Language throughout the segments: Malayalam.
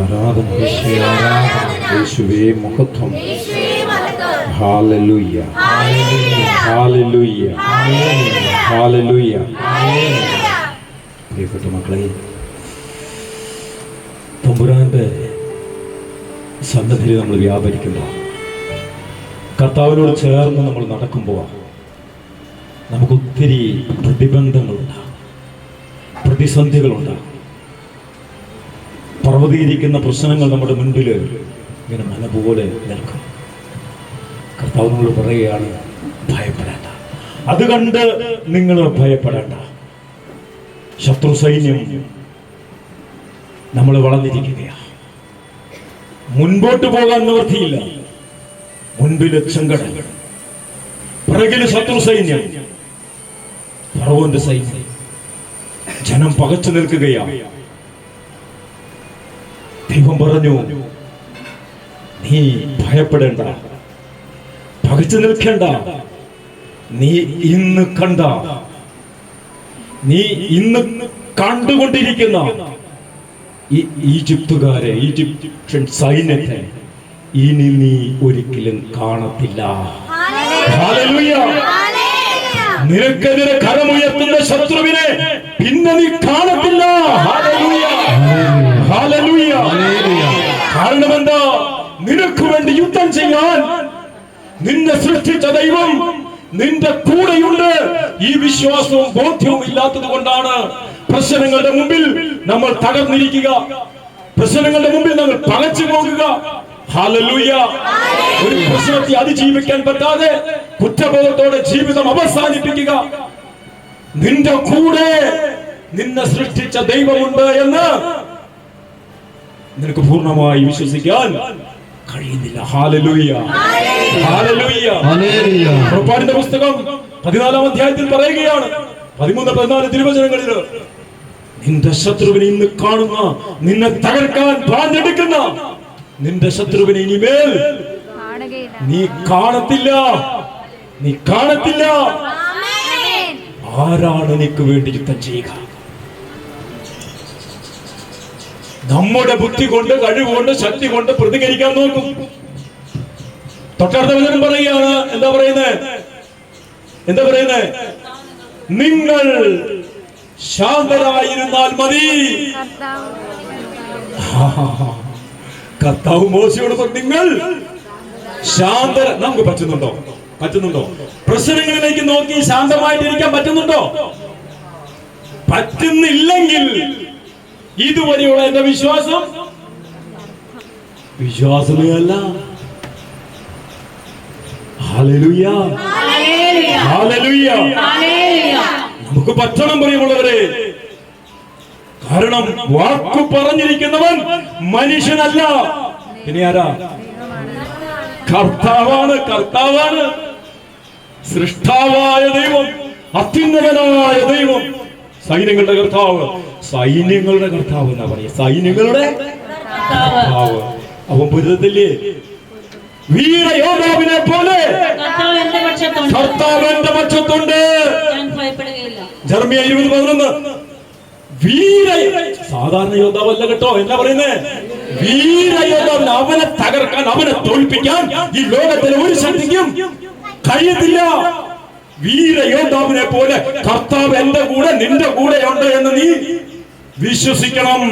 ആരാധന, യേശുവേ മഹത്വം. Hallelujah, hallelujah, hallelujah. പ്രിയപ്പെട്ട മക്കളെ, തമ്പുരാന്റെ സന്നദ്ധിയിൽ നമ്മൾ വ്യാപരിക്കുമ്പോൾ, കർത്താവിനോട് ചേർന്ന് നമ്മൾ നടക്കുമ്പോൾ നമുക്കൊത്തിരി പ്രതിബന്ധങ്ങളുണ്ടാകും, പ്രതിസന്ധികളുണ്ടാകും. പർവ്വതീകരിക്കുന്ന പ്രശ്നങ്ങൾ നമ്മുടെ മുൻപിൽ ഇങ്ങനെ മല പോലെ നിൽക്കും. കർത്താവിനോട് പറയുകയാണ്, ഭയപ്പെടേണ്ട. അത് കണ്ട് നിങ്ങൾ ഭയപ്പെടേണ്ട. ശത്രു സൈന്യം നമ്മൾ വളർന്നിരിക്കുകയാണ്. മുൻപോട്ട് പോകാൻ നിവൃത്തിയില്ല. മുൻപില് ചെങ്കടൽ, പിറകില് ശത്രു സൈന്യം, ഫറവോന്റെ സൈന്യം. ജനം പകച്ചു നിൽക്കുകയാണ്. ദൈവം പറഞ്ഞു, നീ ഭയപ്പെടേണ്ട, പകച്ചു നിൽക്കേണ്ട. നീ ഇന്ന് കണ്ട, നീ ഇന്ന് കണ്ടുകൊണ്ടിരിക്കുന്ന ഈ ഈജിപ്തുകാരെ, ഈജിപ്ഷ്യൻ സൈന്യത്തെ ഇനി നീ ഒരിക്കലും കാണത്തില്ല. ഹല്ലേലൂയ. നിനക്കെതിരെ കരമുയർത്തുന്ന ശത്രുവിനെ പിന്നെ നീ കാണത്തില്ല. Hallelujah, hallelujah. കാരണം എന്താ? നിനക്ക് വേണ്ടി യുദ്ധം ചെയ്യാൻ നിന്നെ സൃഷ്ടിച്ച ദൈവം നിന്റെ കൂടെയുണ്ട്. ഈ വിശ്വാസവും ബോധ്യവും ഇല്ലാത്തത് കൊണ്ടാണ് പ്രശ്നങ്ങളുടെ മുമ്പിൽ നമ്മൾ തകർന്നിരിക്കുക, പ്രശ്നങ്ങളുടെ മുമ്പിൽ നമ്മൾ പകച്ചു പോകുക. ഹല്ലേലൂയ. ഒരു പ്രശ്നത്തെ അതിജീവിക്കാൻ പറ്റാതെ കുറ്റബോധത്തോടെ ജീവിതം അവസാനിപ്പിക്കുക. നിന്റെ കൂടെ നിന്നെ സൃഷ്ടിച്ച ദൈവമുണ്ട് എന്ന് നിനക്ക് പൂർണ്ണമായി വിശ്വസിക്കാൻ കഴിയുന്നില്ല. Hallelujah, hallelujah. പുറപ്പാടിന്റെ പുസ്തകം 14-ാം അധ്യായത്തിൽ പറയുകയാണ്, 13-14 തിരുവചനങ്ങളിൽ, നിന്റെ ശത്രുവിനെ ഇന്ന് കാണുന്ന, നിന്നെ തകർക്കാൻ പാഞ്ഞെടുക്കുന്ന നിന്റെ ശത്രുവിനെ ഇനിമേൽ നീ കാണത്തില്ല, നീ കാണത്തില്ല. ആരാണ് നിനക്ക് വേണ്ടി യുദ്ധം ചെയ്യുക? നമ്മുടെ ബുദ്ധി കൊണ്ട്, കഴിവുകൊണ്ട്, ശക്തി കൊണ്ട് പ്രതികരിക്കാൻ നോക്കും. തൊട്ടടുത്ത വചനം പറയുകയാണ്, എന്താ പറയുന്നത്? എന്താ പറയുന്നത്? നിങ്ങൾ ശാന്തരായിരുന്നാൽ മതി. കർത്താവ് മോശയോട് പറഞ്ഞു, നിങ്ങൾ ശാന്ത. നമുക്ക് പറ്റുന്നുണ്ടോ? പറ്റുന്നുണ്ടോ? പ്രശ്നങ്ങളിലേക്ക് നോക്കി ശാന്തമായിട്ടിരിക്കാൻ പറ്റുന്നുണ്ടോ? പറ്റുന്നില്ലെങ്കിൽ ഇതുവരെയുള്ള എന്റെ വിശ്വാസമേ അല്ല. Hallelujah, hallelujah. നമുക്ക് പറ്റണം പ്രിയമുള്ളവരെ. കാരണം വാക്കു പറഞ്ഞിരിക്കുന്നവൻ മനുഷ്യനല്ല, പിന്നെ ആരാ? കർത്താവാണ്. കർത്താവാണ്, സൃഷ്ടാവായ ദൈവം, അത്യുന്നതനായ ദൈവം, സൈന്യങ്ങളുടെ കർത്താവ്. സൈന്യങ്ങളുടെ കർത്താവ് എന്നാ പറയുക, സൈന്യങ്ങളുടെ കർത്താവ്. അവൻ പൊരുത്തത്തില്ലേ? വീരയോദ്ധാവിനെ പോലെ കർത്താവ് എന്റെ പക്ഷത്തുണ്ട്. ജെറമ്യാ 20:11. വീര, സാധാരണ യോദ്ധാവല്ല കേട്ടോ. എന്നാ പറയുന്നേ? വീരയോദ്ധാവിന്. അവനെ തകർക്കാൻ, അവനെ തോൽപ്പിക്കാൻ ഈ ലോകത്തിലെ ഒരു ശക്തിക്കും കഴിയത്തില്ല. വീരയോദ്ധാവിനെ പോലെ കർത്താവ് എന്റെ കൂടെ, നിന്റെ കൂടെ ഉണ്ട് എന്ന് നീ വിശ്വസിക്കണം.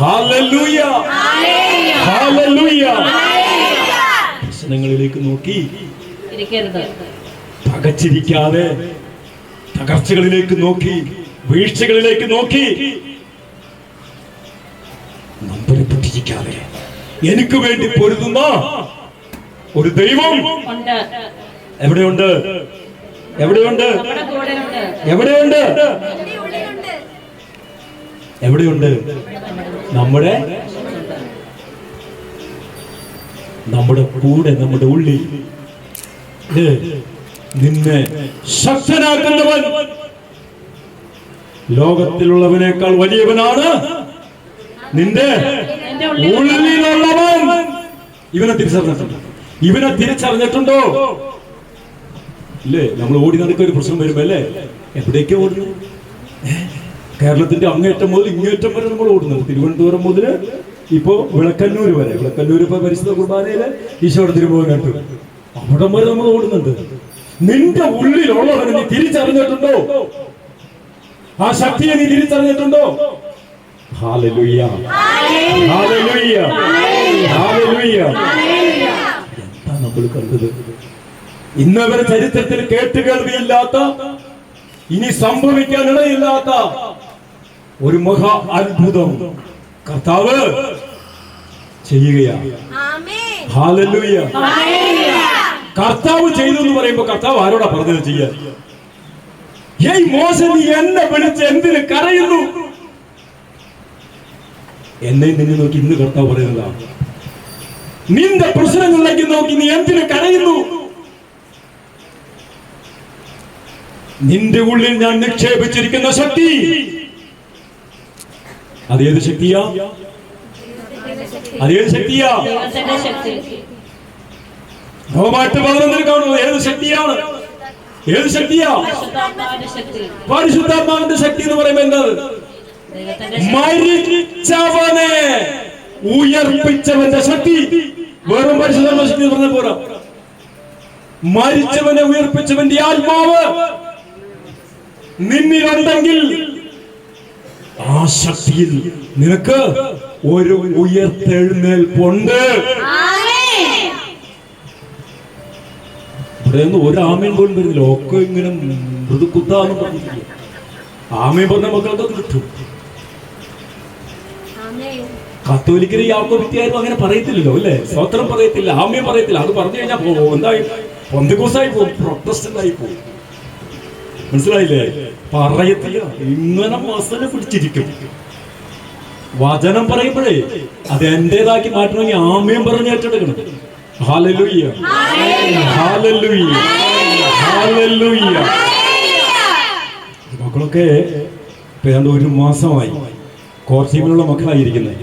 Hallelujah, hallelujah. പ്രശ്നങ്ങളിലേക്ക് നോക്കി പകച്ചിരിക്കാതെ, തകർച്ചകളിലേക്ക് നോക്കി, വീഴ്ചകളിലേക്ക് നോക്കി നമ്പരപ്പെട്ടിരിക്കാതെ, എനിക്ക് വേണ്ടി പൊരുതുന്ന ഒരു ദൈവം എവിടെയുണ്ട്? എവിടെയുണ്ട്? എവിടെയുണ്ട്? എവിടെയുണ്ട്? നമ്മുടെ കൂടെ, നമ്മുടെ ഉള്ളിൽ. നിന്നെ ശക്തനാക്കുന്നവൻ ലോകത്തിലുള്ളവനേക്കാൾ വലിയവനാണ് നിന്റെ ഉള്ളിലുള്ളവൻ. ഇവനെ തിരിച്ചറിഞ്ഞിട്ടുണ്ടോ? ഇവനെ തിരിച്ചറിഞ്ഞിട്ടുണ്ടോ? ഇല്ലേ? നമ്മൾ ഓടി നടക്കുന്ന ഒരു പ്രശ്നം വരുമ്പോ അല്ലേ എവിടേക്കാ ഓടുന്നു? കേരളത്തിന്റെ അങ്ങേറ്റം മുതൽ ഇങ്ങേറ്റം വരെ നമ്മൾ ഓടുന്നത്. തിരുവനന്തപുരം മുതൽ ഇപ്പോ വിളക്കന്നൂര് വരെ, വിളക്കന്നൂർ ഇപ്പൊ പരിശുദ്ധ കുർബാനയില് ഈശോയുടെ തിരുമുഖം കണ്ടു, അവിടം വരെ നമ്മൾ ഓടുന്നുണ്ട്. നിന്റെ ഉള്ളിലുള്ളവനെ നീ തിരിച്ചറിഞ്ഞിട്ടുണ്ടോ? ആ ശക്തിയെ നീ തിരിച്ചറിഞ്ഞിട്ടുണ്ടോ? Hallelujah, hallelujah, hallelujah. എന്താ നമ്മൾ കണ്ടത്? ഇന്നവരെ ചരിത്രത്തിൽ കേട്ടുകേൾവിയില്ലാത്ത, ഇനി സംഭവിക്കാനിടയില്ലാത്ത ഒരു മഹാ അത്ഭുതം കർത്താവ് ചെയ്യുകയാണ്. ഹല്ലേലൂയ. കർത്താവ് ചെയ്തു എന്ന് പറയുമ്പോ കർത്താവ് ആരോടാ പറഞ്ഞത് ചെയ്യാൻ? ഏയ് മോശ, നീ എന്നെ വിളിച്ച് എന്തിന് കരയുന്നു? എന്നെ നിന്നെ നോക്കി ഇന്ന് കർത്താവ് പറയുന്നതാ, നിന്റെ പ്രശ്നങ്ങളിലേക്ക് നോക്കി നീ എന്തിന് കരയുന്നു? നിന്റെ ഉള്ളിൽ ഞാൻ നിക്ഷേപിച്ചിരിക്കുന്ന ശക്തി, അതേത് ശക്തിയാ? അതേത് ശക്തിയാ? റോമാറ്റ് 11 കാണുന്നത് ഏത് ശക്തിയാണ്? ഏത് ശക്തിയാ? പരിശുദ്ധാത്മാവിന്റെ ശക്തി എന്ന് പറയുമ്പോ എന്താണ്? മരിച്ചവനെ ഉയർപ്പിച്ചവന്റെ ശക്തി. വെറും പരിശുദ്ധാത്മാ ശക്തി പറഞ്ഞ പോരാ, മരിച്ചവനെ ഉയർപ്പിച്ചവന്റെ ആത്മാവ് നിന്നിലുണ്ടെങ്കിൽ ആ ശക്തിയിൽ നിനക്ക് ഒരു ഉയർത്തെഴുന്നേൽപ്പുണ്ട്. ഇവിടെ ഒന്നും ഒരു ആമയും പോലും വരുന്നില്ല, ഒക്കെ ഇങ്ങനെ മൃദുക്കുത്താന്ന് പറഞ്ഞില്ല. ആമയും പറഞ്ഞ മക്കൾക്ക് കിട്ടും. കത്തോലിക്കര് യാക്കോബിത്തിയാരും അങ്ങനെ പറയത്തില്ലല്ലോ അല്ലെ, സ്വത്രം പറയത്തില്ല, ആമയും പറയത്തില്ല. അത് പറഞ്ഞു കഴിഞ്ഞാൽ എന്തായി? പെന്തക്കോസ്തായി പോകും, പ്രൊട്ടസ്റ്റന്റ് ആയി പോകും. മനസ്സിലായില്ലേ? പറയത്തില്ല, ഇങ്ങനെ മസല പിടിച്ചിരിക്കും. വചനം പറയുമ്പോഴേ അത് എന്റേതാക്കി മാറ്റണമെങ്കിൽ ആമയും പറഞ്ഞ് ഏറ്റെടുക്കണം. Hallelujah, hallelujah, hallelujah. മക്കളൊക്കെ ഏതാണ്ട് 1 മാസമായി കോർച്ചീമിലുള്ള മക്കളായിരിക്കുന്നത്.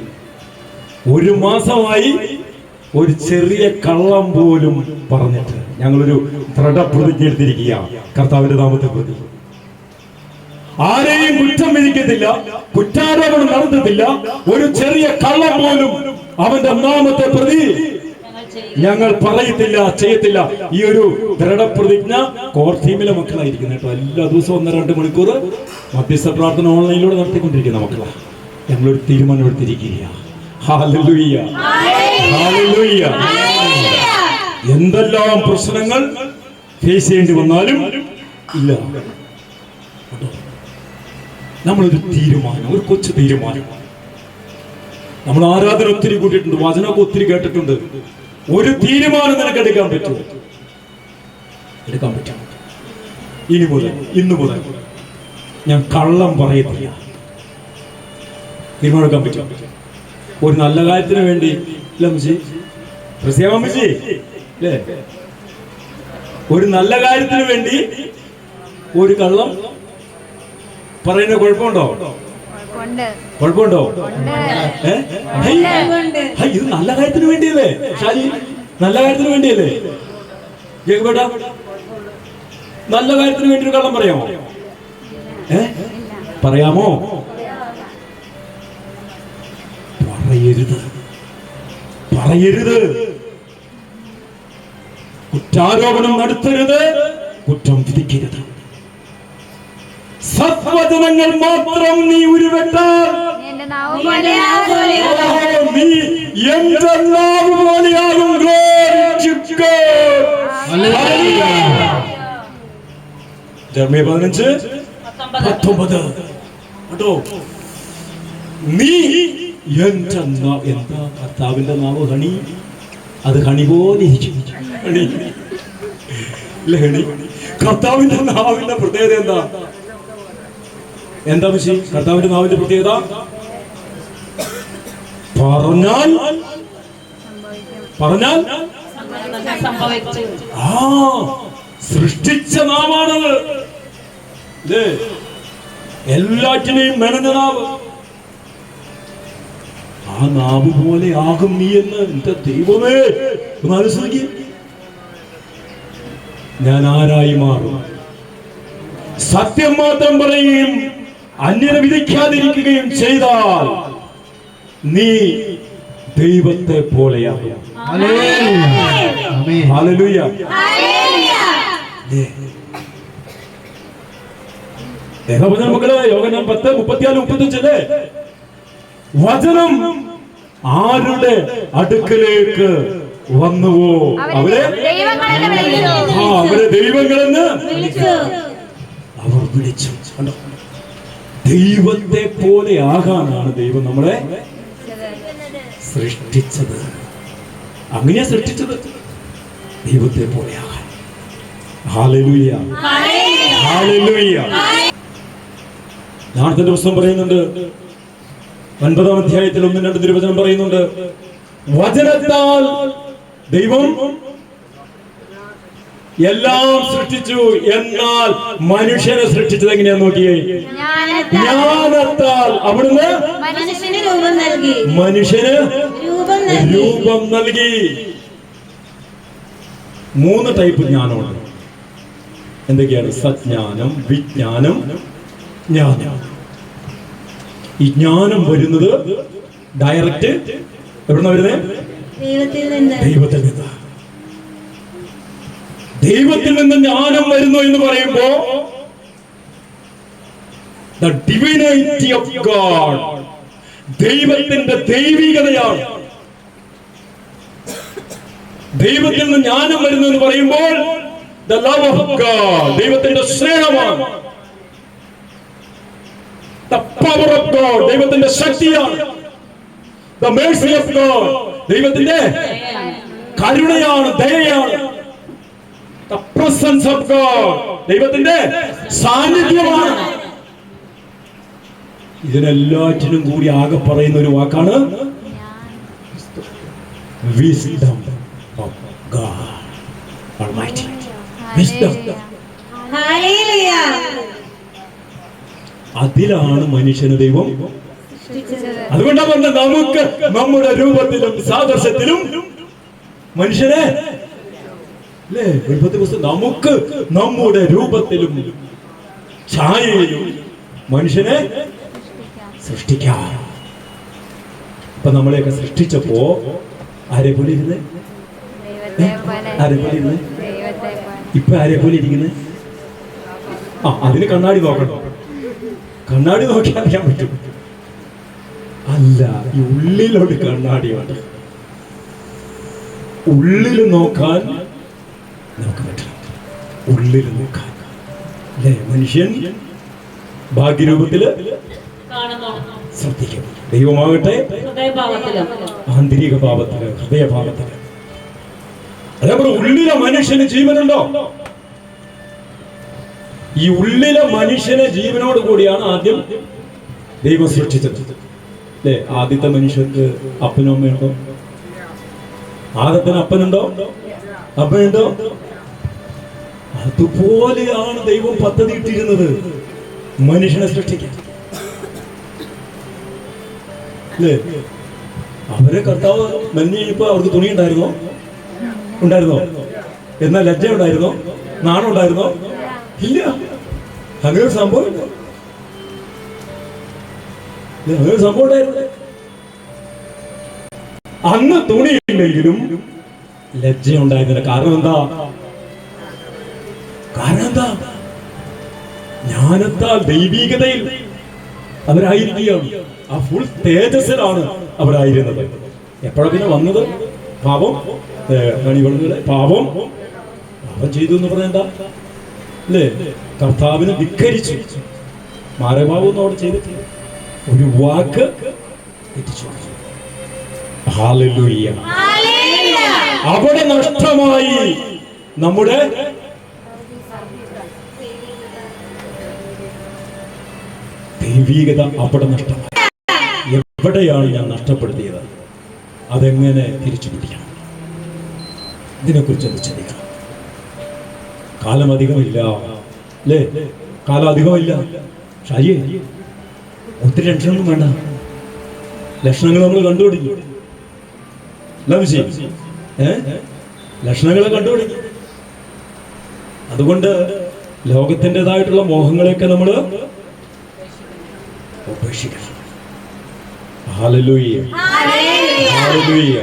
1 മാസമായി ഒരു ചെറിയ കള്ളം പോലും പറഞ്ഞിട്ട് ഞങ്ങളൊരു ദൃഢപ്രതിജ്ഞ എടുത്തിരിക്കുകയാണ് കർത്താവിന്റെ നാമത്തെ പ്രതി. ആരെയും കുറ്റം വിധിക്കത്തില്ല, കുറ്റാരോപണം നടത്തത്തില്ല. ഒരു ചെറിയ കള്ളം പോലും അവന്റെ നാമത്തെ പ്രതി ഞങ്ങൾ പറയത്തില്ല, ചെയ്യത്തില്ല. ഈ ഒരു ദൃഢപ്രതിജ്ഞ കോർ ടീമിലെ മക്കളായിരിക്കുന്നു കേട്ടോ. എല്ലാ ദിവസവും 1-2 മണിക്കൂർ മധ്യസ്ഥ പ്രാർത്ഥന ഓൺലൈനിലൂടെ നടത്തിക്കൊണ്ടിരിക്കുന്ന മക്കളാണ്. ഞങ്ങളൊരു തീരുമാനം എടുത്തിരിക്കുകയാണ്. ഹല്ലേലൂയ, ഹല്ലേലൂയ. എന്തെല്ലാം പ്രശ്നങ്ങൾ ഫേസ് ചെയ്യേണ്ടി വന്നാലും ഇല്ല, നമ്മളൊരു തീരുമാനം, ഒരു കൊച്ചു തീരുമാനം. നമ്മൾ ആരാധന ഒത്തിരി കൂട്ടിയിട്ടുണ്ട്, വചനമൊക്കെ ഒത്തിരി കേട്ടിട്ടുണ്ട്. ഒരു തീരുമാനം നിനക്ക് എടുക്കാൻ പറ്റും, എടുക്കാൻ പറ്റും. ഇനി മുതൽ, ഇന്നു മുതൽ ഞാൻ കള്ളം പറയത്തില്ല. തീരുമാനം എടുക്കാൻ പറ്റും. ഒരു നല്ല കാര്യത്തിന് വേണ്ടി അല്ലേ, ഒരു നല്ല കാര്യത്തിന് വേണ്ടി ഒരു കള്ളം പറയുന്ന കുഴപ്പമുണ്ടോ? കുഴപ്പമുണ്ടോ? ഇത് നല്ല കാര്യത്തിന് വേണ്ടിയല്ലേ ഷാജി? നല്ല കാര്യത്തിന് വേണ്ടിയല്ലേ ജേക്കബേട്ട? നല്ല കാര്യത്തിന് വേണ്ടി ഒരു കള്ളം പറയാമോ? പറയാമോ? പറയരുത്, പറയരുത്. കുറ്റാരോപണം നടത്തരുത്, കുറ്റം വിധിക്കരുത്. സത്വചനങ്ങൾ മാത്രം നീ ഉരുവെട്ടാൽ നീ എന്റെ നാവ് പോലെയാകും. ജർമ്മിയ 15:19. കേട്ടോ, നീ എന്താ കർത്താവിന്റെ നാവ് ഹണി, അത് ഹണി പോലെ ഇരിക്കും. ഹണി ഇല്ല, ഹണി. കർത്താവിന്റെ നാവിന്റെ പ്രത്യേകത എന്താ? എന്താ വിഷയം? കർത്താവിന്റെ നാവിന്റെ പ്രത്യേകത പറഞ്ഞാൽ സൃഷ്ടിച്ച നാവാണത്. എല്ലാറ്റിനെയും മെനഞ്ഞ നാവ്. ആ നാവ് പോലെ ആകും നീ എന്ന്. എന്റെ ദൈവമേ, മനസ്സിലാക്കി ഞാൻ ആരായി മാറും? സത്യം മാത്രം പറയുകയും അന്യനെ വിധിക്കാതിരിക്കുകയും ചെയ്താൽ നീ ദൈവത്തെ പോലെയാകും. ഹല്ലേലൂയ. മക്കളെ, യോഹന്നാൻ 10:34-35 വചനം ആരുടെ അടുക്കലേക്ക് വന്നുവോ അവരെ ദൈവങ്ങളെന്ന് അവർ വിളിച്ചു. കണ്ടോ, ദൈവത്തെ പോലെ ആകാനാണ് ദൈവം നമ്മളെ സൃഷ്ടിച്ചത്. അങ്ങനെയാ സൃഷ്ടിച്ചത്, ദൈവത്തെ പോലെ ആകാൻ. Hallelujah, hallelujah. നാളത്തെ ദിവസം പറയുന്നുണ്ട്, 9-ാം അധ്യായത്തിൽ 1-2 തിരുവചനം പറയുന്നുണ്ട്, വചനത്താൽ ദൈവം എല്ലാം സൃഷ്ടിച്ചു, എന്നാൽ മനുഷ്യനെ സൃഷ്ടിച്ചത് എങ്ങനെയാന്ന് നോക്കിയേ. ജ്ഞാനത്താൽ അവിടുന്ന് മനുഷ്യന് രൂപം നൽകി. 3 ടൈപ്പ് ജ്ഞാനമുണ്ട്. എന്തൊക്കെയാണ്? സജ്ഞാനം, വിജ്ഞാനം, ജ്ഞാനം. ഈ ജ്ഞാനം വരുന്നത് ഡയറക്റ്റ് എവിടുന്ന വരുന്നത്? ദൈവത്തിൽ നിന്ന്. ദൈവത്തിൽ നിന്ന് ജ്ഞാനം വരുന്നു എന്ന് പറയുമ്പോ the divinity of God, ദൈവത്തിന്റെ ദൈവികതയാണ്. ദൈവത്തിൽ നിന്ന് ജ്ഞാനം വരുന്നു എന്ന് പറയുമ്പോൾ the love of God, ദൈവത്തിന്റെ സ്നേഹമാണ്. the power of God, ദൈവത്തിന്റെ ശക്തിയാണ്. the mercy of God, ദൈവത്തിന്റെ കരുണയാണ്, ദയയാണ്. the presence of God, ദൈവത്തിന്റെ സാന്നിധ്യമാണ്. ഇതിനെല്ലാറ്റിനും കൂടി ആകെ പറയുന്ന ഒരു വാക്കാണ് wisdom of God Almighty. wisdom. Hallelujah. അതിലാണ് മനുഷ്യന് ദൈവം. അതുകൊണ്ടാണ് പറഞ്ഞത്, നമുക്ക് നമ്മുടെ രൂപത്തിലും സാദൃശ്യത്തിലും മനുഷ്യനെ, അല്ലേ? നമുക്ക് നമ്മുടെ രൂപത്തിലും ഛായയിലും മനുഷ്യനെ സൃഷ്ടിക്കാം. ഇപ്പൊ നമ്മളെയൊക്കെ സൃഷ്ടിച്ചപ്പോ ആരെ പോലെ ഇരുന്നേ? ആരെ പോലെ ഇരുന്നേ? ഇപ്പൊ ആരെ പോലെ ഇരിക്കുന്നേ? അതിന് കണ്ണാടി നോക്കണം. കണ്ണാടി നോക്കിയാൽ അറിയാൻ പറ്റും. അല്ല, ഈ ഉള്ളിലോട്ട് കണ്ണാടിയുണ്ട്. ഉള്ളിൽ നോക്കാൻ നമുക്ക് പറ്റണം. ഉള്ളിൽ നോക്കാൻ, അല്ലേ? മനുഷ്യൻ ഭാഗ്യരൂപത്തില് ശ്രദ്ധിക്കും. ദൈവമാകട്ടെ ആന്തരിക ഭാവത്തില്, ഹൃദയഭാവത്തില്. അതേപോലെ ഉള്ളിലെ മനുഷ്യന് ജീവനുണ്ടോ? ഈ ഉള്ളിലെ മനുഷ്യനെ ജീവനോട് കൂടിയാണ് ആദ്യം ദൈവം സൃഷ്ടിച്ചത്, അല്ലേ? ആദ്യത്തെ മനുഷ്യർക്ക് അപ്പനും അമ്മയുണ്ടോ? ആദത്തിന് അപ്പനുണ്ടോ? അപ്പനുണ്ടോ? അതുപോലെയാണ് ദൈവം പദ്ധതി ഇട്ടിരുന്നത് മനുഷ്യനെ സൃഷ്ടിക്കാൻ, അല്ലേ? അവരെ കർത്താവ് മെനഞ്ഞപ്പോ അവർക്ക് തുണി ഉണ്ടായിരുന്നോ? ഉണ്ടായിരുന്നോ? എന്നാൽ ലജ്ജ ഉണ്ടായിരുന്നോ? നാണം ഉണ്ടായിരുന്നോ? ഇല്ല. അങ്ങനെ ഒരു സംഭവം ഇല്ല. അങ്ങനെ ഒരു സംഭവം ഉണ്ടായിരുന്നു. അന്ന് തുണിയില്ലെങ്കിലും ലജ്ജ ഉണ്ടായിരുന്നില്ല. കാരണം എന്താ? ജ്ഞാനത്താൽ ദൈവികതയിൽ അവരായിരിക്കുകയാണ്. ആ ഫുൾ തേജസ്സിലാണ് അവരായിരുന്നത്. എപ്പോഴാ പിന്നെ വന്നത്? പാപം പാപം ചെയ്തു എന്ന് പറഞ്ഞ എന്താ? അല്ലേ? കർത്താവിനെ ധിക്കരിച്ചു. മാരഭാവം ഒന്നും അവിടെ ചെയ്തിട്ടില്ല. ഒരു വാക്ക് തെറ്റിച്ചു. ഹല്ലേലൂയ. അവിടെ നഷ്ടമായി നമ്മുടെ ദൈവികത. അവിടെ നഷ്ടമായി. എവിടെയാണ് ഞാൻ നഷ്ടപ്പെടുത്തിയത്? അതെങ്ങനെ തിരിച്ചു പിടിക്കണം? ഇതിനെക്കുറിച്ച് ഒന്ന് ചിന്തിക്കണം. കാലം അധികമില്ല, അല്ലേ? കാലം അധികമില്ല. ഷാജിയെ, ഒത്തിരി ടെൻഷനൊന്നും വേണ്ട. ലക്ഷണങ്ങൾ നമ്മൾ കണ്ടുപിടിക്കും. ലക്ഷണങ്ങളെ കണ്ടുപിടിക്കും. അതുകൊണ്ട് ലോകത്തിൻ്റെതായിട്ടുള്ള മോഹങ്ങളെയൊക്കെ നമ്മൾ ഉപേക്ഷിക്കണം. ഹല്ലേലൂയ. ഹല്ലേലൂയ.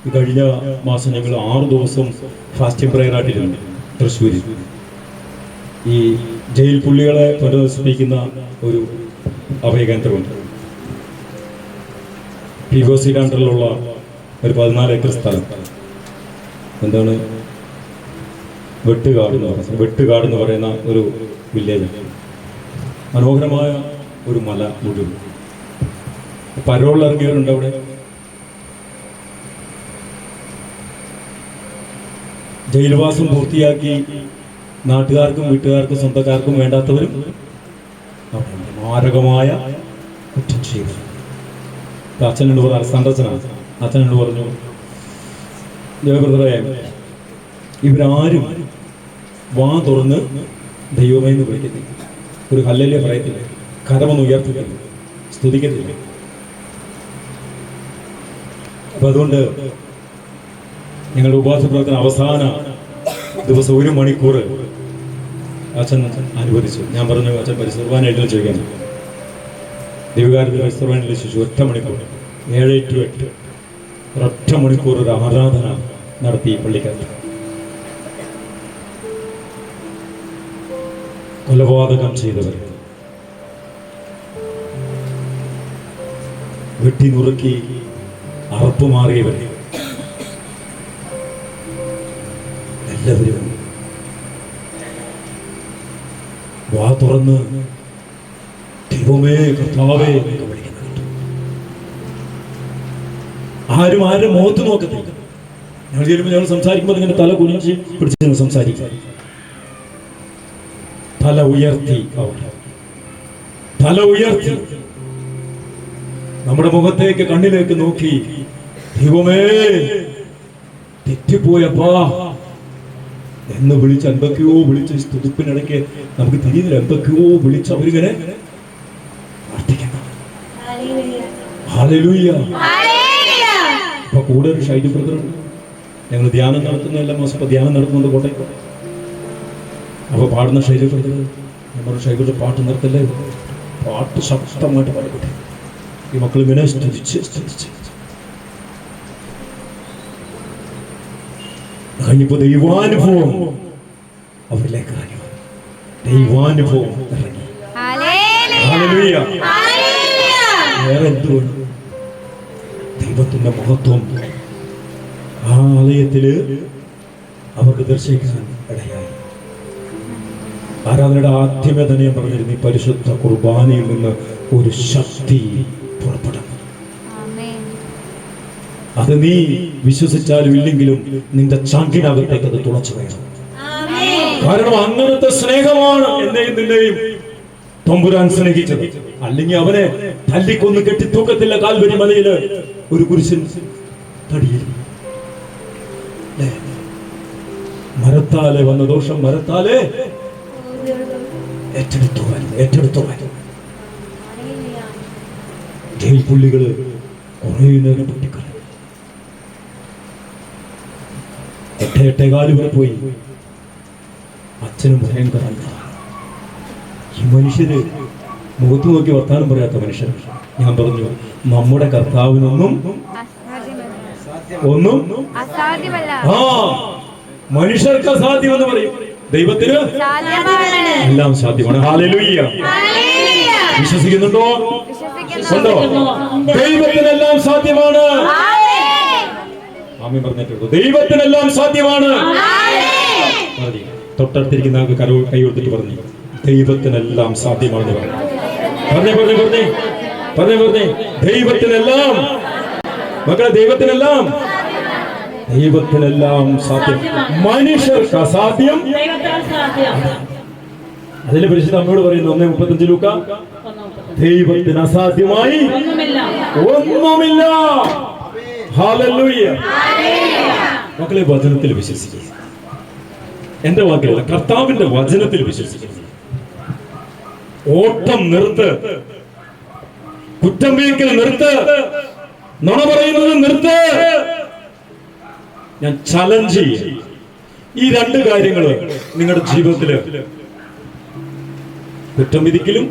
ഈ കഴിഞ്ഞ മാസം ഞങ്ങൾ 6 ദിവസം ഫാസ്റ്റിംഗ് പ്രയർ ആയിട്ടിരുന്നു തൃശ്ശൂരിൽ. ഈ ജയിൽ പുള്ളികളെ പുനരധിവസിപ്പിക്കുന്ന ഒരു അഭയകേന്ദ്രമുണ്ട്. POC അണ്ടറിലുള്ള ഒരു 14 ഏക്കർ സ്ഥലം. എന്താണ് വെട്ടുകാട് എന്ന് പറയുന്ന ഒരു വില്ലേജ്. മനോഹരമായ ഒരു മല മുഴുവൻ. പരോളിൽ ഇറങ്ങിയവരുണ്ട് അവിടെ. ജയിൽവാസം പൂർത്തിയാക്കി നാട്ടുകാർക്കും വീട്ടുകാർക്കും സ്വന്തക്കാർക്കും വേണ്ടാത്തവരും മാരകമായ കുറ്റം ചെയ്തു. അച്ഛനോട് പറഞ്ഞു, സന്ദർശനാണ്. അച്ഛനോട് പറഞ്ഞു, ജയബ്രദറെ, ഇവരാരും വാ തുറന്ന് ദൈവമേന്ന് വിളിക്കുന്നില്ല, ഒരു ഹല്ലേലൂയ പറയത്തില്ല, കരമൊന്ന് ഉയർത്തില്ല, സ്തുതിക്കത്തില്ല. അപ്പൊ അതുകൊണ്ട് ഞങ്ങളുടെ ഉപവാസ പ്രവർത്തനം അവസാന ദിവസം 1 മണിക്കൂർ അച്ഛൻ അനുവദിച്ചു. ഞാൻ പറഞ്ഞു, അച്ഛൻ പരിസർവാനായിട്ട് ചോദിക്കാൻ. ദൈവകാര്യത്തിൽ പരിസർവാനായിട്ട് ചോദിച്ചു. 1 മണിക്കൂർ 7 to 8 ഒരൊറ്റ മണിക്കൂർ ഒരു ആരാധന നടത്തി പള്ളിക്കകത്ത്. കൊലപാതകം ചെയ്തവർ, വെട്ടി നുറുക്കി അറപ്പുമാറിയവർ എല്ലാവരും വാ തുറന്ന് ദൈവമേ കർത്താവേ എന്നൊക്കെ വിളിക്കുന്നത്. ആരും മുഖത്ത് നോക്കത്തില്ല. ഞങ്ങൾ ചെല്ലുമ്പോൾ ഞങ്ങൾ സംസാരിക്കുമ്പോൾ ഇങ്ങനെ തല കുനിച്ച് പിടിച്ച് സംസാരിക്കും. തല ഉയർത്തി നമ്മുടെ മുഖത്തേക്ക് കണ്ണിലേക്ക് നോക്കി, ദൈവമേ തെറ്റിപ്പോയപ്പാ എന്ന് വിളിച്ച് എന്തൊക്കെയോ വിളിച്ച് സ്തുതിപ്പിനിടയ്ക്ക് നമുക്ക് തിരിയുന്നില്ല. എന്തൊക്കെയോ വിളിച്ച് അവരിങ്ങനെ പ്രാർത്ഥിക്കണം. ഹല്ലേലൂയ. അപ്പൊ കൂടെ ഒരു ഷൈജു ബ്രദറുണ്ട്. ഞങ്ങൾ ധ്യാനം നടത്തുന്ന എല്ലാ മാസം ഇപ്പൊ ധ്യാനം നടത്തുന്നുണ്ട് കോട്ടയം. അപ്പൊ പാടുന്ന ഷൈജു ബ്രദർ, നമ്മുടെ ഷൈജുടെ പാട്ട് നിർത്തല്ലേ, പാട്ട് ശക്തമായിട്ട് പാടിക്കൊട്ടെ. ഈ മക്കൾ ഇങ്ങനെ സ്തുതിച്ച് കഴിഞ്ഞപ്പോ ദൈവാനുഭവം അവരിലേക്ക് ഇറങ്ങി. ദൈവാനുഭവം ഇറങ്ങി. ഹല്ലേലൂയ. വേറെ എന്തുകൊണ്ട് ദൈവത്തിന്റെ മഹത്വം ആ ആലയത്തില് അവർക്ക് ദർശിക്കാൻ ഇടയായി. ആരാധനയുടെ ആദ്യമേ തന്നെ ഞാൻ പറഞ്ഞിരുന്നു, ഈ പരിശുദ്ധ കുർബാനയിൽ നിന്ന് ഒരു ശക്തി പുറപ്പെടും. അത് നീ വിശ്വസിച്ചാലും ഇല്ലെങ്കിലും നിന്റെ ചങ്കിനകത്തേക്ക് അത് തുളച്ചു വേണം. കാരണം അങ്ങനത്തെ സ്നേഹമാണ് എന്നെയും നിന്നെയും തമ്പുരാൻ സ്നേഹിച്ചത്. അല്ലെങ്കിൽ അവനെ തല്ലിക്കൊന്ന് കെട്ടി തൂക്കത്തില്ല കാൽവരി മലയില് ഒരു കുരിശിൻ തടിയിൽ. മരത്താലെ വന്ന ദോഷം മരത്താലെ ഏറ്റെടുത്തു. ജയിൽ പുള്ളികള് കുറേ നേരം പൊട്ടിക്കളി. 8:15 വരെ പോയി. അച്ഛനും ഭയങ്കര. ഈ മനുഷ്യര് മുഖത്ത് നോക്കി വർത്താനം പറയാത്ത മനുഷ്യർ. ഞാൻ പറഞ്ഞു, നമ്മുടെ കർത്താവിനൊന്നും മനുഷ്യർക്ക് അസാധ്യമെന്ന് പറയും, ദൈവത്തിന് എല്ലാം സാധ്യമാണ്. ഹല്ലേലൂയ. വിശ്വസിക്കുന്നുണ്ടോ? ഉണ്ടോ? ദൈവത്തിനെല്ലാം സാധ്യമാണ്. ആമേൻ പറഞ്ഞിട്ടുണ്ടോ? ദൈവത്തിനെല്ലാം സാധ്യമാണ്. തൊട്ടടുത്തിരിക്കുന്ന കൈ കൊടുത്തിട്ട് പറഞ്ഞു, ദൈവത്തിനെല്ലാം സാധ്യമാണെന്ന് പറഞ്ഞു. പറഞ്ഞേ ദൈവത്തിനെല്ലാം, മക്കളെ, ദൈവത്തിനെല്ലാം സാധ്യം. മനുഷ്യർക്ക് അസാധ്യം. അതിലെ പരിശുദ്ധ അമ്മയോട് പറയുന്നു 1:35 ലൂക്ക, ദൈവത്തിന് അസാധ്യമായി ഒന്നുമില്ല. ഹല്ലേലൂയ. മക്കളെ, വചനത്തിൽ വിശ്വസിക്കുക. എന്റെ വാക്കുകളല്ല, കർത്താവിന്റെ വചനത്തിൽ വിശ്വസിക്കുക. ഓട്ടം നിർത്ത്, കുറ്റം വീക്കൽ നിർത്ത്, നുണ പറയുന്നത് നിർത്ത്. ഞാൻ ചലഞ്ച് ചെയ്യും. ഈ 2 കാര്യങ്ങൾ നിങ്ങളുടെ ജീവിതത്തില്, കുറ്റം വിധിക്കലും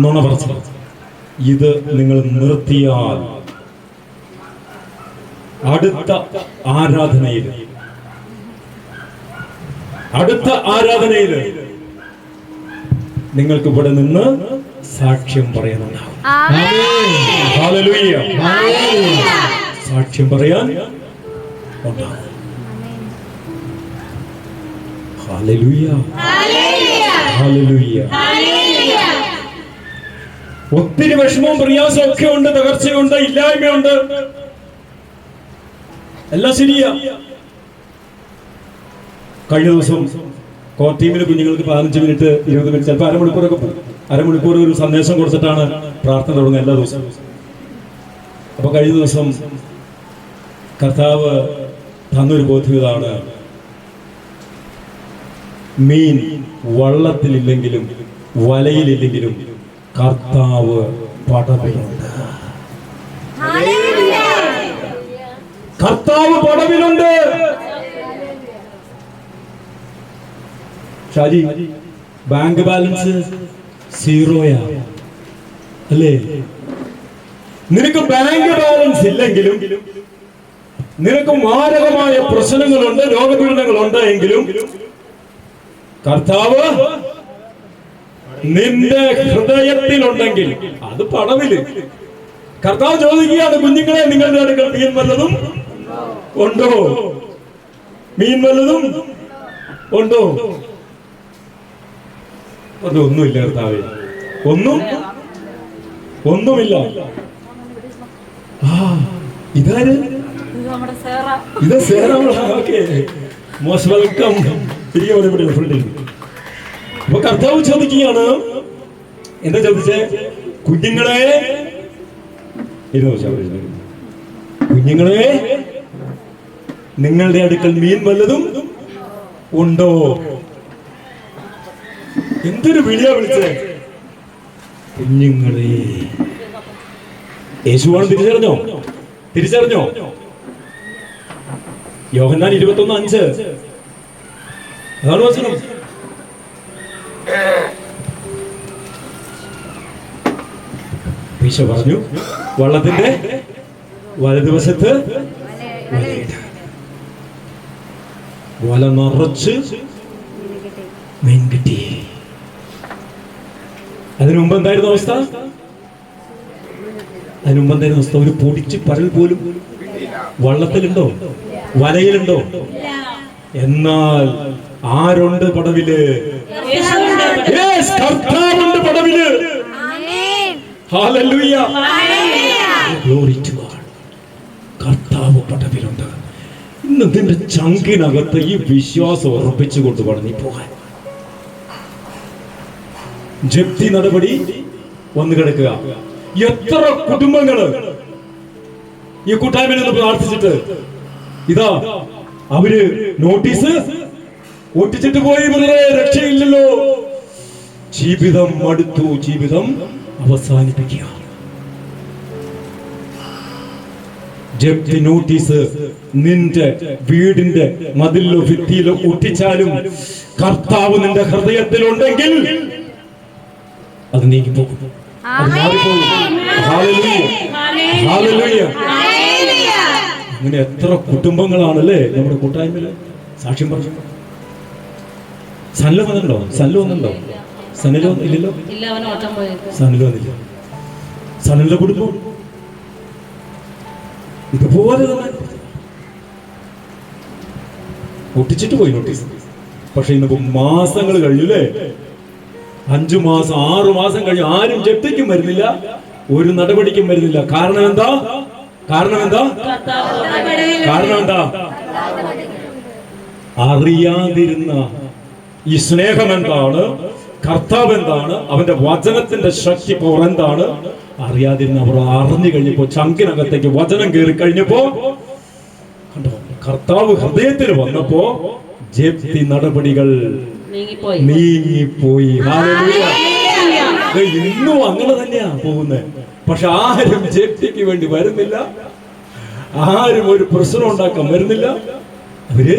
നുണ പറച്ചിലും, ഇത് നിങ്ങൾ നിർത്തിയാൽ അടുത്ത ആരാധനയിൽ നിങ്ങൾക്ക് ഇവിടെ നിന്ന് സാക്ഷ്യം പറയാനുണ്ടാവും. ഹല്ലേലൂയ. സാക്ഷ്യം പറയാൻ ഉണ്ടാവും. ഹല്ലേലൂയ. ഹല്ലേലൂയ. ഒത്തിരി വിഷമവും പ്രയാസവും ഒക്കെ ഉണ്ട്, തകർച്ചയുണ്ട്, ഇല്ലായ്മയുണ്ട്, എല്ലാം ശരിയാ. കഴിഞ്ഞ ദിവസം കോർ ടീമിലെ കുഞ്ഞുങ്ങൾക്ക് 15 മിനിറ്റ് 20 മിനിറ്റ് ചിലപ്പോൾ അരമണിക്കൂറൊക്കെ പോകും. അരമണിക്കൂർ ഒരു സന്ദേശം കൊടുത്തിട്ടാണ് പ്രാർത്ഥന തുടങ്ങുന്നത് എല്ലാ ദിവസവും. അപ്പൊ കഴിഞ്ഞ ദിവസം കർത്താവ് തന്നൊരു ബോധ്യം ഇതാണ്: മീൻ വള്ളത്തിലില്ലെങ്കിലും വലയിലില്ലെങ്കിലും കർത്താവ് പടവിലുണ്ട്. കർത്താവ് പടവിലുണ്ട്. ഷാജി, ബാങ്ക് ബാലൻസ് 0 അല്ലേ? നിനക്ക് ബാങ്ക് ബാലൻസ് ഇല്ലെങ്കിലും, നിനക്ക് മാരകമായ പ്രശ്നങ്ങളുണ്ട്, രോഗപീഠങ്ങളുണ്ട് എങ്കിലും കർത്താവ് നിന്റെ ഹൃദയത്തിലുണ്ടെങ്കിൽ അത് പടവില്. കർത്താവ് ചോദിക്കുകയാണ്, കുഞ്ഞുങ്ങളെ, നിങ്ങളുടെ അടുക്കൽ മീൻ വല്ലതും ഉണ്ടോ? മീൻ വല്ലതും ഉണ്ടോ? അതൊന്നുമില്ല കർത്താവേ, ഒന്നുമില്ല. ഇതാര്? ഇത് മോസ്റ്റ് വെൽക്കം. അപ്പൊ കർത്താവ് ചോദിക്കുകയാണ്, എന്താ ചോദിച്ചേ? കുഞ്ഞുങ്ങളെ, നിങ്ങളുടെ അടുക്കൽ മീൻ വല്ലതും ഉണ്ടോ? എന്തൊരു വിളിയാ വിളിച്ചേ! കുഞ്ഞുങ്ങളെ. യേശുവാണ്. തിരിച്ചറിഞ്ഞോ? യോഹന്നാൻ 21:5 അതാണ് വചനം. ഈശോ പറഞ്ഞു, വള്ളത്തിന്റെ വലതുവശത്ത് വല നിറച്ച് മീൻ കിട്ടി. അതിനു മുമ്പ് എന്തായിരുന്നു അവസ്ഥ? ഒരു പൊടിച്ച് പരൽ പോലും വള്ളത്തിലുണ്ടോ? വലയിലുണ്ടോ? എന്നാൽ ആരുണ്ട് പടവില്? കർത്താവുണ്ട് പടവില്. ഹല്ലേലൂയ. Glory to God. കർത്താവ് പടവിലുണ്ട്. ഇന്ന് നിന്റെ ചങ്കിനകത്ത് ഈ വിശ്വാസം ഉറപ്പിച്ചു കൊണ്ടുപോകണം നീ പോകാൻ. ജപ്തി നടപടി വന്നു കിടക്കുക. എത്ര കുടുംബങ്ങള് ഈ കൂട്ടായ്മയിൽ നിന്ന് പ്രാർത്ഥിച്ചിട്ട് ഇതാ അവര് നോട്ടീസ് ഒട്ടിച്ചിട്ട് പോയി, വളരെ രക്ഷയില്ലല്ലോ, ജീവിതം മടുത്തു, ജീവിതം അവസാനിപ്പിക്കുക. ജപ്തി നോട്ടീസ് നിന്റെ വീടിന്റെ മതിലിലോ ഭിത്തിയിലോ ഒട്ടിച്ചാലും കർത്താവ് നിന്റെ ഹൃദയത്തിലുണ്ടെങ്കിൽ അത് നീങ്ങിപ്പോകും. അങ്ങനെ എത്ര കുടുംബങ്ങളാണല്ലേ നമ്മുടെ കൂട്ടായ്മയില് സാക്ഷ്യം പറഞ്ഞു. സനല് വന്നിട്ടുണ്ടോ? സനലോ ഇല്ലല്ലോ. സനല് വന്നില്ല. സനലിന്റെ കുടുംബം ഇതുപോലെ തന്നെ ഒട്ടിച്ചിട്ട് പോയി നോട്ടീസ്. പക്ഷെ ഇന്നിപ്പോ മാസങ്ങൾ കഴിഞ്ഞുല്ലേ, 5 മാസം 6 മാസം കഴിഞ്ഞു, ആരും ജപ്തിക്കും വരുന്നില്ല, ഒരു നടപടിക്കും വരുന്നില്ല. കാരണം എന്താ? അറിയാതിരുന്ന ഈ സ്നേഹം എന്താണ്, കർത്താവ് എന്താണ്, അവന്റെ വചനത്തിന്റെ ശക്തി പവർ എന്താണ് അറിയാതിരുന്ന അവർ അറിഞ്ഞു കഴിഞ്ഞപ്പോ, ചങ്കിനകത്തേക്ക് വചനം കയറി കഴിഞ്ഞപ്പോ കണ്ടോ, കർത്താവ് ഹൃദയത്തിൽ വന്നപ്പോ ജപ്തി നടപടികൾ നീങ്ങിപ്പോയി. ഇന്നും അങ്ങനെ തന്നെയാ പോകുന്നത്. പക്ഷെ ആരും ജപ്തിക്ക് വേണ്ടി വരുന്നില്ല, ആരും ഒരു പ്രശ്നം ഉണ്ടാക്കാൻ വരുന്നില്ല. അവര്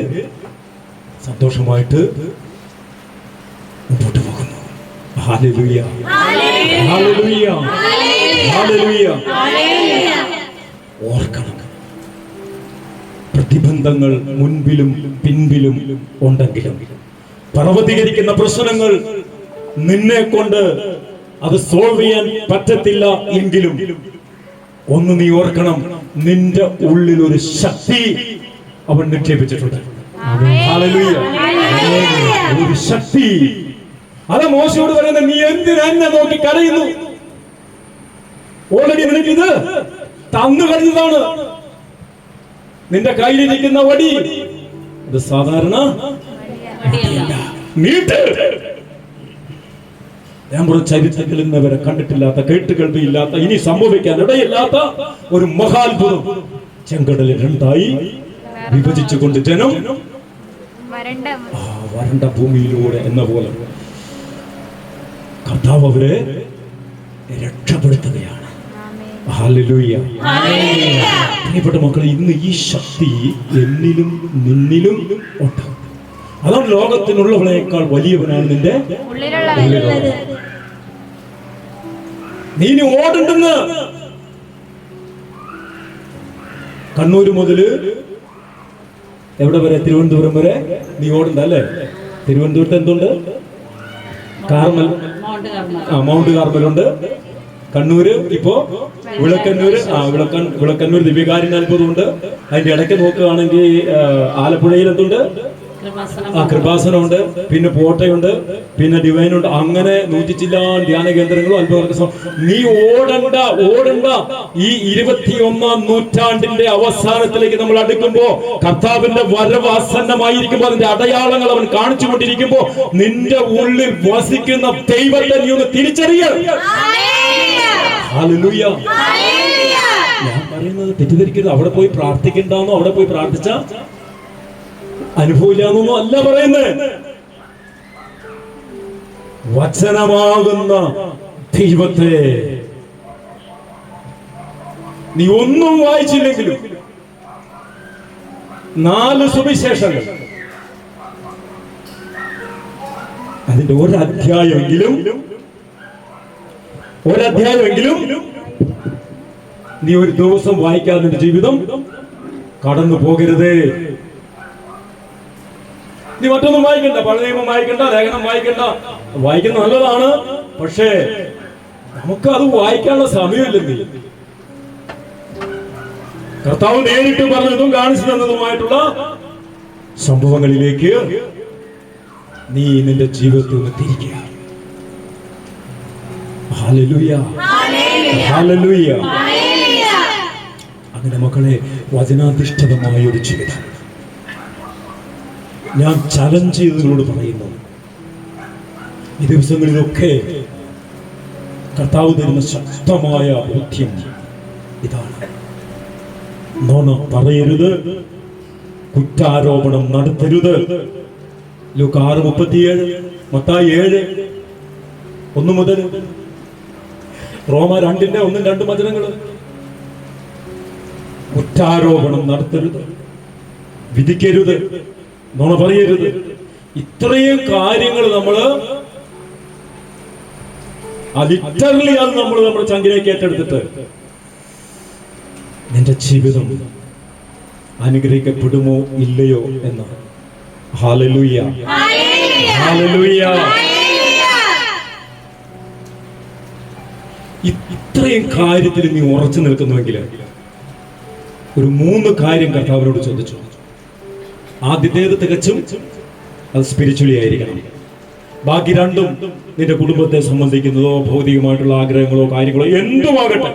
സന്തോഷമായിട്ട് മുമ്പോട്ട് പോകുന്നു. Hallelujah, hallelujah, hallelujah. ഓർക്കണം, പ്രതിബന്ധങ്ങൾ മുൻപിലും പിൻപിലും ഉണ്ടെങ്കിലും പർവ്വതീകരിക്കുന്ന പ്രശ്നങ്ങൾ നിന്നെ കൊണ്ട് അത് സോൾവ് ചെയ്യാൻ പറ്റത്തില്ല എങ്കിലും ഒന്ന് നീ ഓർക്കണം, നിന്റെ ഉള്ളിൽ ഒരു ശക്തി അവൻ നിക്ഷേപിച്ചിട്ടുണ്ട്. ഹല്ലേലൂയ, ഒരു ശക്തി. അതാ മോശയോട് പറയുന്നത്, നീ എന്തിനാ എന്നെ നോക്കി കരയുന്നു? ഓൾറെഡി നിനക്ക് ഇത് തന്നു കഴിഞ്ഞതാണ്. നിന്റെ കയ്യിലിരിക്കുന്ന വടി ഇത് സാധാരണ നീട്ട്. ഞാൻ ചരിത്രത്തിൽ ഇന്നവരെ കണ്ടിട്ടില്ലാത്ത, കേട്ടുകേൾവിയില്ലാത്ത, ഇനി സംഭവിക്കാൻ ഇടയില്ലാത്ത ഒരു മഹാത്ഭുതം. ചെങ്കടൽ രണ്ടായി വിഭജിച്ചുകൊണ്ട് ജനം വരണ്ട ഭൂമിയിലൂടെ എന്ന പോലെ കർത്താവ് അവരെ രക്ഷപ്പെടുത്തുകയാണ്. ഹല്ലേലൂയ. പ്രിയപ്പെട്ട മക്കളെ, ഇന്ന് ഈ ശക്തി എന്നിലും നിന്നിലും ഉണ്ട്. അതാണ് ലോകത്തിനുള്ളവളേക്കാൾ വലിയവനാണ് നിന്റെ ഉള്ളിലുള്ളത്. നീ ഓടുണ്ടെന്ന് കണ്ണൂര് മുതല് എവിടെ വരെ? തിരുവനന്തപുരം വരെ നീ ഓടണ്ട അല്ലേ? തിരുവനന്തപുരത്ത് എന്തുണ്ട്? Carmel, mount കാർമലുണ്ട്. കണ്ണൂര് ഇപ്പോ വിളക്കന്നൂർ ദിവ്യകാരുണ്യ അത്ഭുതമുണ്ട്. അതിന്റെ ഇടയ്ക്ക് നോക്കുകയാണെങ്കിൽ ആലപ്പുഴയിൽ എന്തുണ്ട്? കൃപാസനമുണ്ട്, പിന്നെ പോട്ടയുണ്ട്, പിന്നെ ഡിവൈനുണ്ട്. അങ്ങനെ 100 ധ്യാന കേന്ദ്രങ്ങളും അത്ഭുത. നീ ഓടണ്ട. ഈ 21-ാം നൂറ്റാണ്ടിന്റെ അവസാനത്തിലേക്ക് നമ്മൾ അടുക്കുമ്പോ, കർത്താവിന്റെ വരവ് ആസന്നമായിരിക്കുമ്പോ, അതിന്റെ അടയാളങ്ങൾ അവൻ കാണിച്ചുകൊണ്ടിരിക്കുമ്പോ, നിന്റെ ഉള്ളിൽ വസിക്കുന്ന ദൈവത്തെ നീ ഒന്ന് തിരിച്ചറിയണം. ഹല്ലേലൂയ. ഞാൻ പറയുന്നത് തെറ്റിദ്ധരിക്കരുത്. അവിടെ പോയി പ്രാർത്ഥിക്കണ്ടെന്നോ, അവിടെ പോയി പ്രാർത്ഥിച്ച അനുഭവമില്ലാന്നൊന്നും അല്ല പറയുന്നത്. വചനമാകുന്ന ദൈവത്തെ നീ ഒന്നും വായിച്ചില്ലെങ്കിലും 4 സുവിശേഷങ്ങൾ, അതിന്റെ ഒരധ്യായമെങ്കിലും നീ ഒരു ദിവസം വായിക്കാതെ നിന്റെ ജീവിതം കടന്നു പോകരുത്. നീ മറ്റൊന്നും വായിക്കണ്ട, പഴയ നിയമം വായിക്കണ്ട, ലേഖനം വായിക്കണ്ട. വായിക്കുന്നത് നല്ലതാണ്, പക്ഷേ നമുക്ക് അത് വായിക്കാനുള്ള സമയമില്ലെന്നേ. കർത്താവ് നേരിട്ട് പറഞ്ഞതും കാണിച്ചു തന്നതുമായിട്ടുള്ള സംഭവങ്ങളിലേക്ക് നീ നിന്റെ ജീവിതത്തിൽ നിന്ന് തിരിക്കുക. Hallelujah, hallelujah. അങ്ങനെ മക്കളെ, വചനാധിഷ്ഠിതമായ ഒരു ജീവിതം ഞാൻ ചലഞ്ച് ചെയ്തതിനോട് പറയുന്നു. ഈ ദിവസങ്ങളിലൊക്കെ കർത്താവ് തരുന്ന ശക്തമായ ബോധ്യം ഇതാണ്: നോണ പറയരുത്, കുറ്റാരോപണം നടത്തരുത്. ലൂക്കാ 6:37, മത്തായി 7:1 മുതൽ, റോമ 2:1-2 വചനങ്ങൾ. കുറ്റാരോപണം നടത്തരുത്, വിധിക്കരുത്, നുണ പറയരുത്. ഇത്രയും കാര്യങ്ങൾ നമ്മള് ലിറ്ററലി അത് നമ്മുടെ ചങ്കിലേക്ക് ഏറ്റെടുത്തിട്ട് നിന്റെ ജീവിതം അനുഗ്രഹിക്കപ്പെടുമോ ഇല്ലയോ എന്ന്. Hallelujah, hallelujah. ഇത്രയും കാര്യത്തിൽ നീ ഉറച്ചു നിൽക്കുന്നുവെങ്കിൽ ഒരു 3 കാര്യം കർത്താവിനോട് ചോദിച്ചു. ആദ്യത്തേത് തികച്ചും അത് സ്പിരിച്വലി ആയിരിക്കണം. ബാക്കി 2ഉം നിന്റെ കുടുംബത്തെ സംബന്ധിക്കുന്നതോ ഭൗതികമായിട്ടുള്ള ആഗ്രഹങ്ങളോ കാര്യങ്ങളോ എന്തുമാകട്ടെ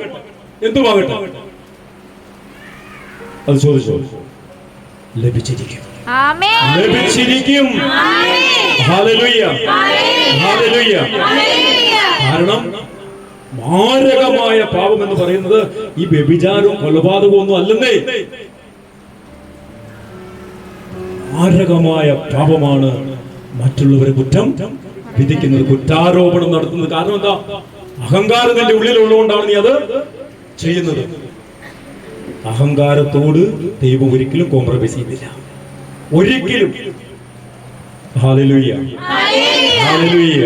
അത് ചോദിച്ചോ, ലഭിച്ചിരിക്കും. Hallelujah, hallelujah. കാരണം മാരകമായ പാപം എന്ന് പറയുന്നത് ഈ വ്യഭിചാരവും കൊലപാതകവും ഒന്നും അല്ലെന്നേ. മാരകമായ പാപമാണ് മറ്റുള്ളവരെ കുറ്റം വിധിക്കുന്നത്, കുറ്റാരോപണം നടത്തുന്നത്. കാരണം എന്താ? അഹങ്കാരം നിന്റെ ഉള്ളിലുള്ളതുകൊണ്ടാണ് നീ അത് ചെയ്യുന്നത്. അഹങ്കാരത്തോട് ദൈവം ഒരിക്കലും കോംപ്രമൈസ് ചെയ്യുന്നില്ല, ഒരിക്കലും. Hallelujah, hallelujah.